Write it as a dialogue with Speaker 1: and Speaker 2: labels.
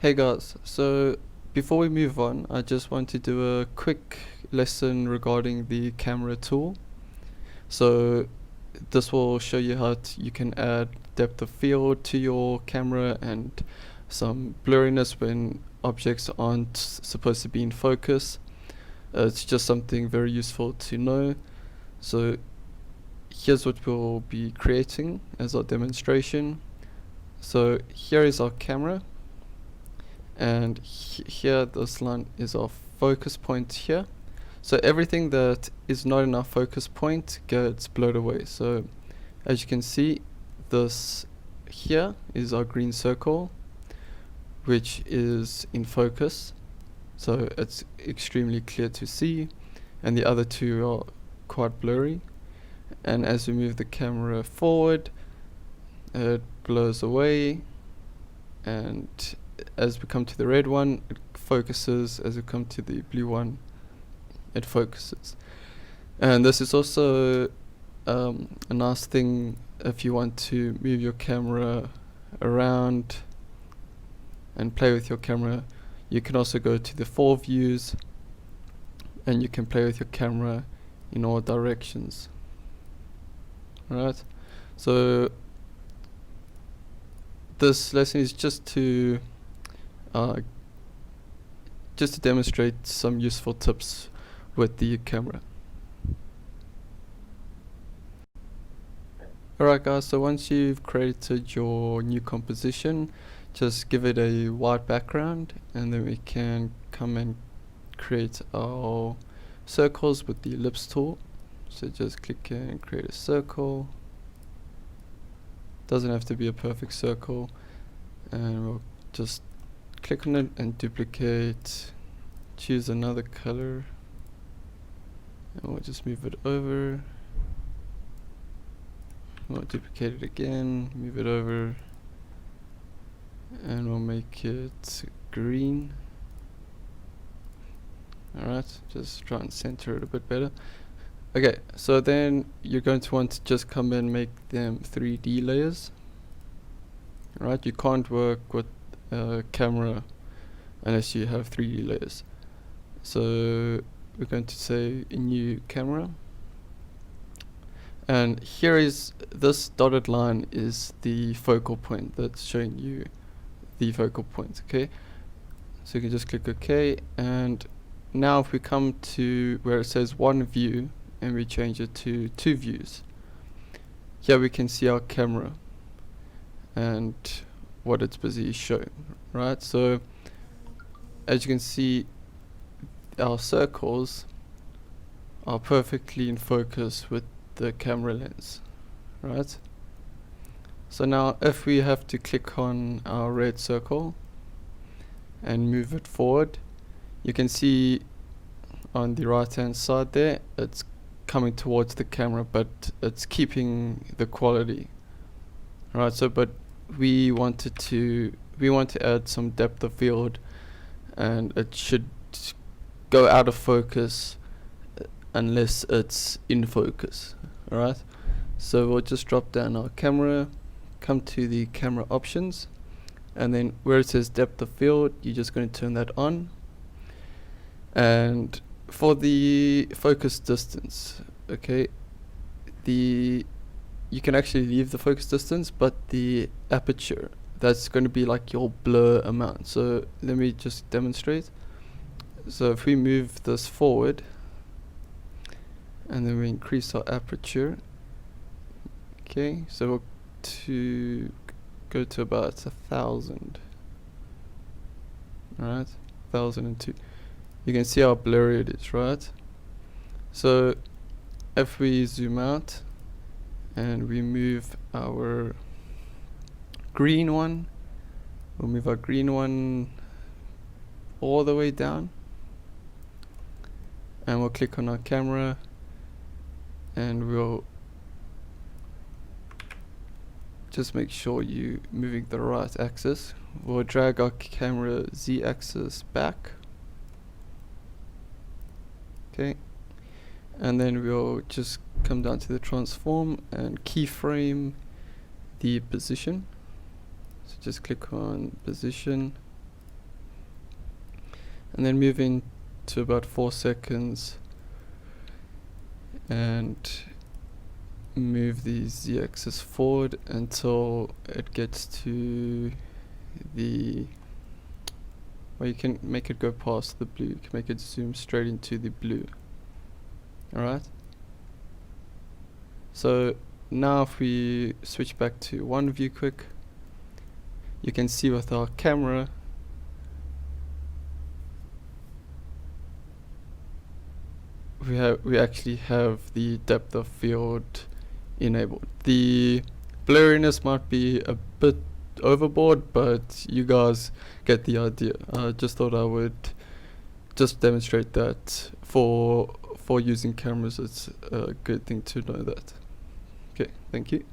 Speaker 1: Hey guys, so before we move on, I just want to do a quick lesson regarding the camera tool. So this will show you how you can add depth of field to your camera and some blurriness when objects aren't supposed to be in focus. It's just something very useful to know. So here's what we'll be creating as our demonstration. So here is our camera. And here this line is our focus point here. So everything that is not in our focus point gets blurred away. So as you can see, this here is our green circle, which is in focus, so it's extremely clear to see, and the other two are quite blurry. And as we move the camera forward, it blurs away, and as we come to the red one, it focuses. As we come to the blue one, it focuses. And this is also a nice thing if you want to move your camera around and play with your camera. You can also go to the 4 views and you can play with your camera in all directions. Alright, so this lesson is just to demonstrate some useful tips with the camera. Alright guys, so once you've created your new composition, just give it a white background, and then we can come and create our circles with the ellipse tool. So just click and create a circle. Doesn't have to be a perfect circle, and we'll just click on it and duplicate, choose another color, and we'll just move it over. We'll duplicate it again, move it over, and we'll make it green. Alright, just try and center it a bit better. Okay, so then you're going to want to just come and make them 3D layers. Alright, you can't work with camera unless you have 3D layers. So we're going to say a new camera, and here is this dotted line is the focal point that's showing you the focal point. Okay, so you can just click OK, and now if we come to where it says 1 view and we change it to 2 views, here we can see our camera and what it's busy showing, right? So as you can see, our circles are perfectly in focus with the camera lens, right? So now if we have to click on our red circle and move it forward, you can see on the right hand side there, it's coming towards the camera, but it's keeping the quality, right? So but we want to add some depth of field, and it should go out of focus unless it's in focus. Alright, so we'll just drop down our camera, come to the camera options, and then where it says depth of field, you're just going to turn that on. And for the focus distance, okay, you can actually leave the focus distance, but the aperture, that's going to be like your blur amount. So let me just demonstrate. So if we move this forward and then we increase our aperture, okay, so we'll go to about 1000. Alright, 1002. You can see how blurry it is, right? So if we zoom out and we move our green one, we'll move our green one all the way down, and we'll click on our camera, and we'll just make sure you're moving the right axis. We'll drag our camera z-axis back, okay, and then we'll just come down to the transform and keyframe the position. So just click on position, and then move in to about 4 seconds and move the z-axis forward until it gets to the, well, you can make it go past the blue, you can make it zoom straight into the blue. Alright, so now if we switch back to one view quick, you can see with our camera we actually have the depth of field enabled. The blurriness might be a bit overboard, but you guys get the idea. I just thought I would just demonstrate that for using cameras. It's a good thing to know that. Okay, thank you.